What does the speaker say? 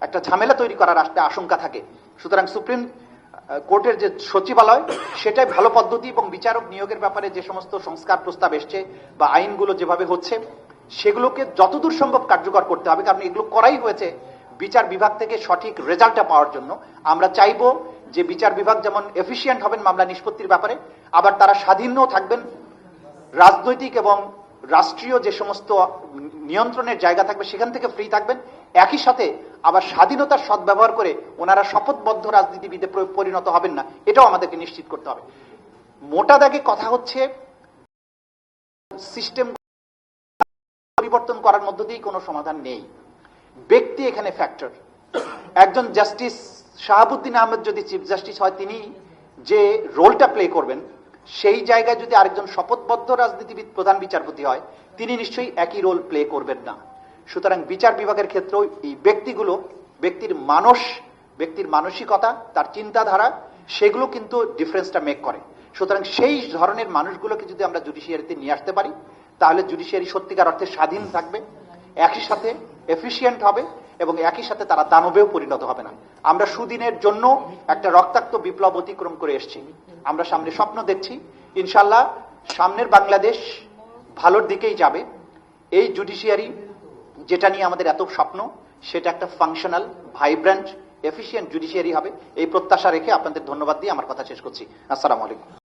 একটা ঝামেলা তৈরি করার আশঙ্কা থাকে। সুতরাং সুপ্রিম কোর্টের যে সচিবালয় সেটাই ভালো পদ্ধতি, এবং বিচারক নিয়োগের ব্যাপারে যে সমস্ত সংস্কার প্রস্তাব এসছে বা আইনগুলো যেভাবে হচ্ছে সেগুলোকে যতদূর সম্ভব কার্যকর করতে হবে, কারণ এগুলো করাই হয়েছে বিচার বিভাগ থেকে সঠিক রেজাল্টটা পাওয়ার জন্য। আমরা চাইবো যে বিচার বিভাগ যেমন এফিশিয়েন্ট হবেন মামলা নিষ্পত্তির ব্যাপারে, আবার তারা স্বাধীনও থাকবেন, রাজনৈতিক এবং রাষ্ট্রীয় যে সমস্ত নিয়ন্ত্রণের জায়গা থাকবে সেখান থেকে ফ্রি থাকবেন। একই সাথে আবার স্বাধীনতার সদ্ব্যবহার করে ওনারা শপথবদ্ধ রাজনীতিবিদে পরিণত হবেন না, এটাও আমাদেরকে নিশ্চিত করতে হবে। মোটা দাগে কথা হচ্ছে সিস্টেম পরিবর্তন করার মধ্য দিয়ে কোনো সমাধান নেই, ব্যক্তি এখানে ফ্যাক্টর। একজন জাস্টিস শাহাবুদ্দিন আহমেদ যদি চিফ জাস্টিস হয়, তিনি যে রোলটা প্লে করবেন সেই জায়গায় যদি আরেকজন শপথবদ্ধ রাজনীতিবিদ প্রধান বিচারপতি হয়, তিনি নিশ্চয়ই একই রোল প্লে করবেন না। সুতরাং বিচার বিভাগের ক্ষেত্রেও এই ব্যক্তিগুলো, ব্যক্তির মানসিকতা, তার চিন্তাধারা, সেগুলো কিন্তু ডিফারেন্সটা মেক করে। সুতরাং সেই ধরনের মানুষগুলোকে যদি আমরা জুডিশিয়ারিতে নিয়ে আসতে পারি, তাহলে জুডিশিয়ারি সত্যিকার অর্থে স্বাধীন থাকবে, একই সাথে এফিশিয়েন্ট হবে, এবং একই সাথে তারা দানবেও পরিণত হবে না। আমরা সুদিনের জন্য একটা রক্তাক্ত বিপ্লব অতিক্রম করে এসেছি, আমরা সামনে স্বপ্ন দেখছি, ইনশাল্লাহ সামনের বাংলাদেশ ভালোর দিকেই যাবে। এই জুডিশিয়ারি যেটা নিয়ে আমাদের এত স্বপ্ন, সেটা একটা ফাংশনাল, ভাইব্রেন্ট, এফিশিয়েন্ট জুডিশিয়ারি হবে, এই প্রত্যাশা রেখে আপনাদের ধন্যবাদ দিয়ে আমার কথা শেষ করছি। আসসালামু আলাইকুম।